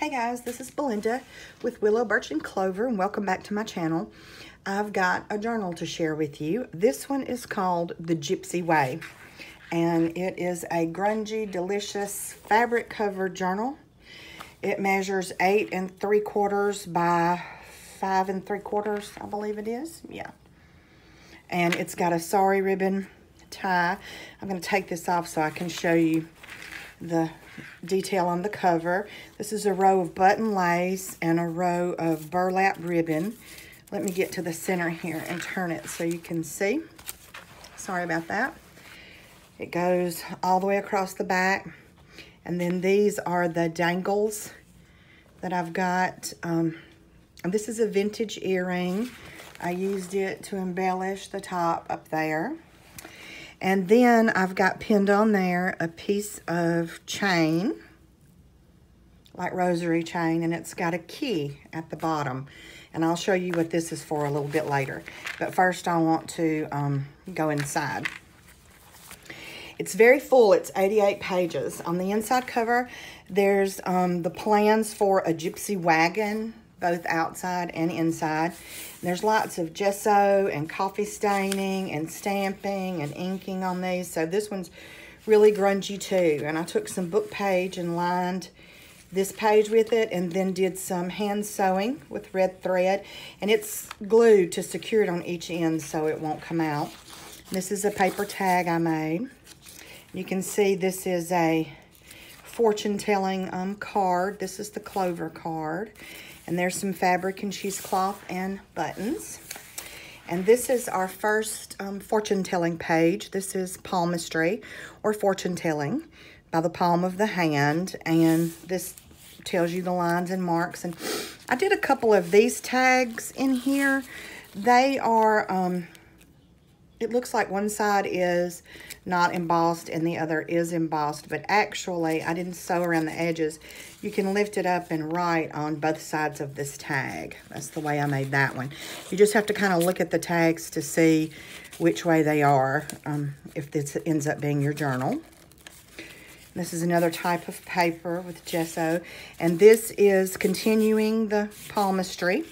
Hey guys, this is Belinda with Willow, Birch, and Clover, and welcome back to my channel. I've got a journal to share with you. This one is called the Gypsy Way, and it is a grungy, delicious fabric covered journal. It measures 8 3/4 by 5 3/4, I believe it is. Yeah. And it's got a sari ribbon tie. I'm going to take this off so I can show you the detail on the cover. This is a row of button lace and a row of burlap ribbon. Let me get to the center here and turn it so you can see. Sorry about that. It goes all the way across the back. And then these are the dangles that I've got. This is a vintage earring. I used it to embellish the top up there. And then I've got pinned on there a piece of chain, like rosary chain, and it's got a key at the bottom. And I'll show you what this is for a little bit later. But first I want to go inside. It's very full. It's 88 pages. On the inside cover, there's the plans for a gypsy wagon, both outside and inside. There's lots of gesso and coffee staining and stamping and inking on these. So this one's really grungy too. And I took some book page and lined this page with it and then did some hand sewing with red thread. And it's glued to secure it on each end so it won't come out. This is a paper tag I made. You can see this is a fortune-telling card. This is the Clover card. And there's some fabric and cheesecloth and buttons. And this is our first fortune-telling page. This is palmistry, or fortune-telling, by the palm of the hand. And this tells you the lines and marks. And I did a couple of these tags in here. They are, it looks like one side is not embossed and the other is embossed, but actually I didn't sew around the edges. You can lift it up and write on both sides of this tag. That's the way I made that one. You just have to kind of look at the tags to see which way they are, if this ends up being your journal. This is another type of paper with gesso, and this is continuing the palmistry.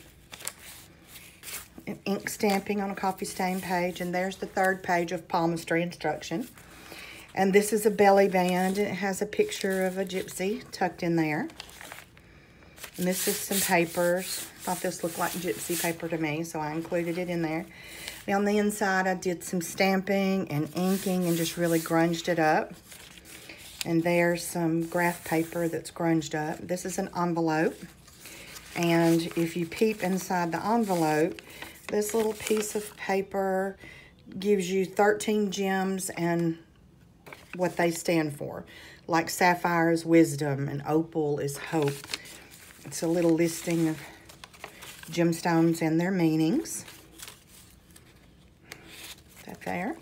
Ink stamping on a coffee stain page, and there's the third page of palmistry instruction. And this is a belly band. It has a picture of a gypsy tucked in there. And this is some papers. Thought this looked like gypsy paper to me, so I included it in there. And on the inside, I did some stamping and inking and just really grunged it up. And there's some graph paper that's grunged up. This is an envelope. And if you peep inside the envelope, this little piece of paper gives you 13 gems and what they stand for. Like sapphire is wisdom and opal is hope. It's a little listing of gemstones and their meanings. That there.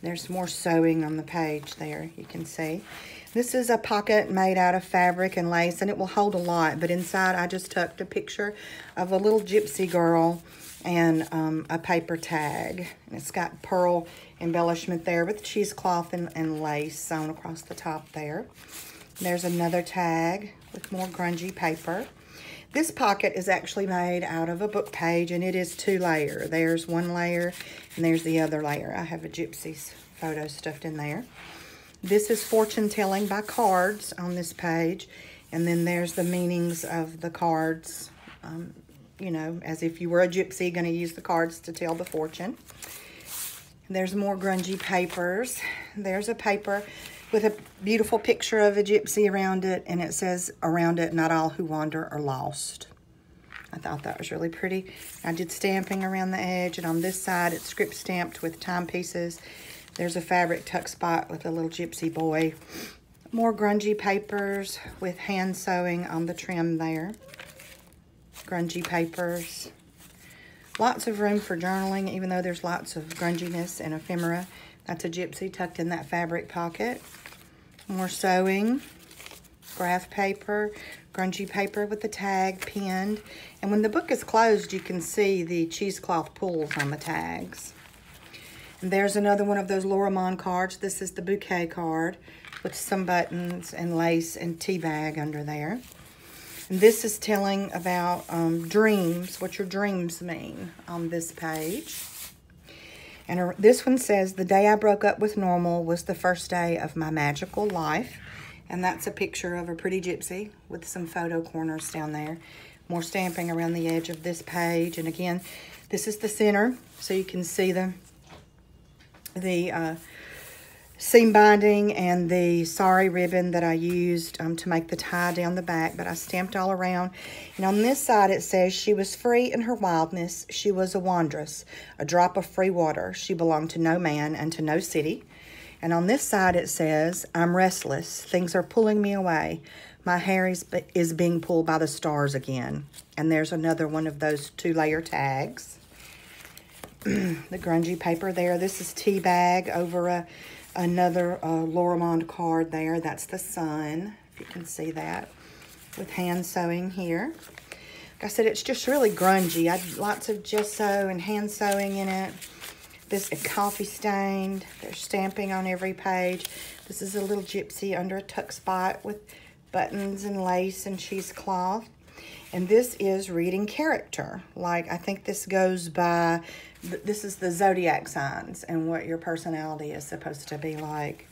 There's more sewing on the page there, you can see. This is a pocket made out of fabric and lace, and it will hold a lot. But inside, I just tucked a picture of a little gypsy girl and a paper tag. And it's got pearl embellishment there with cheesecloth and lace sewn across the top there. There's another tag with more grungy paper. This pocket is actually made out of a book page, and it is 2-layer. There's one layer, and there's the other layer. I have a gypsy's photo stuffed in there. This is fortune telling by cards on this page. And then there's the meanings of the cards, you know, as if you were a gypsy, going to use the cards to tell the fortune. There's more grungy papers. There's a paper with a beautiful picture of a gypsy around it. And it says, around it, not all who wander are lost. I thought that was really pretty. I did stamping around the edge. And on this side, it's script stamped with timepieces. There's a fabric tuck spot with a little gypsy boy. More grungy papers with hand sewing on the trim there. Grungy papers. Lots of room for journaling, even though there's lots of grunginess and ephemera. That's a gypsy tucked in that fabric pocket. More sewing. Graph paper. Grungy paper with the tag pinned. And when the book is closed, you can see the cheesecloth pulls on the tags. And there's another one of those Loramond cards. This is the bouquet card with some buttons and lace and tea bag under there. And this is telling about dreams, what your dreams mean on this page. And this one says, the day I broke up with normal was the first day of my magical life. And that's a picture of a pretty gypsy with some photo corners down there. More stamping around the edge of this page. And again, this is the center, so you can see the seam binding and the sari ribbon that I used to make the tie down the back, but I stamped all around. And on this side it says, she was free in her wildness, she was a wanderess, a drop of free water, she belonged to no man and to no city. And on this side it says, I'm restless, things are pulling me away, my hair is being pulled by the stars again. And there's another one of those 2-layer tags. The grungy paper there, this is tea bag over another Lorimond card there. That's the sun, if you can see that, with hand sewing here. Like I said, it's just really grungy. I had lots of gesso and hand sewing in it. This is coffee stained. There's stamping on every page. This is a little gypsy under a tuck spot with buttons and lace and cheesecloth. And this is reading character. Like, I think this goes by, this is the zodiac signs and what your personality is supposed to be like.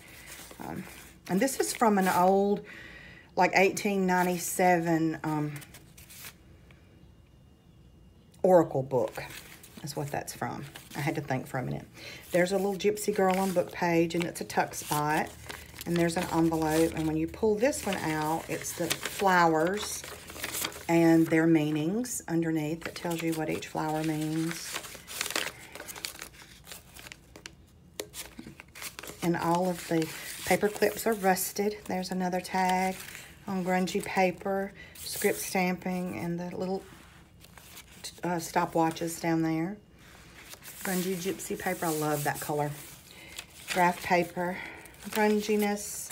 And this is from an old, like 1897 Oracle book. That's what that's from. I had to think for a minute. There's a little gypsy girl on book page, and it's a tuck spot. And there's an envelope. And when you pull this one out, it's the flowers and their meanings underneath. It tells you what each flower means. And all of the paper clips are rusted. There's another tag on grungy paper, script stamping, and the little stopwatches down there. Grungy gypsy paper, I love that color. Graph paper, grunginess.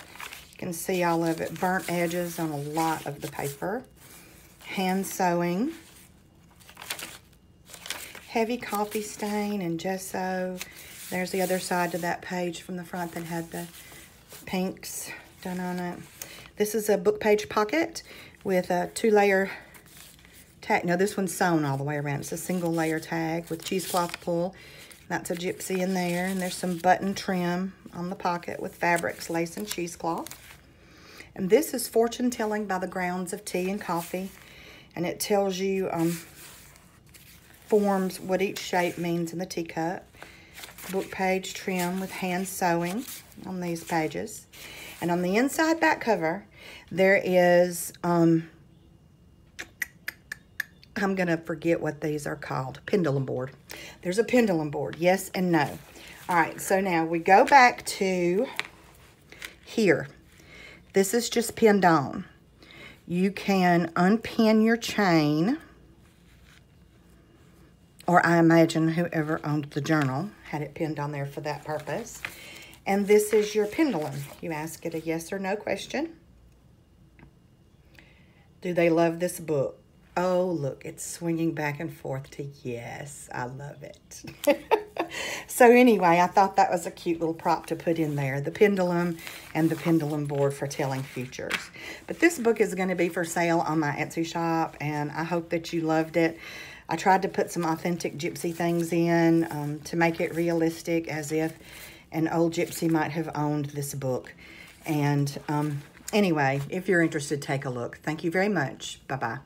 You can see all of it. Burnt edges on a lot of the paper. Hand sewing. Heavy coffee stain and gesso. There's the other side to that page from the front that had the pinks done on it. This is a book page pocket with a 2-layer tag. No, this one's sewn all the way around. It's a single layer tag with cheesecloth pull. That's a gypsy in there. And there's some button trim on the pocket with fabrics, lace, and cheesecloth. And this is fortune telling by the grounds of tea and coffee. And it tells you forms, what each shape means in the teacup. Book page trim with hand sewing on these pages. And on the inside back cover, there is, I'm going to forget what these are called. Pendulum board. There's a pendulum board. Yes and no. All right, so now we go back to here. This is just pinned on. You can unpin your chain, or I imagine whoever owned the journal had it pinned on there for that purpose. And this is your pendulum. You ask it a yes or no question. Do they love this book? Oh, look, it's swinging back and forth to yes. I love it. So anyway, I thought that was a cute little prop to put in there. The pendulum and the pendulum board for telling futures. But this book is going to be for sale on my Etsy shop, and I hope that you loved it. I tried to put some authentic gypsy things in to make it realistic, as if an old gypsy might have owned this book. And anyway, if you're interested, take a look. Thank you very much. Bye-bye.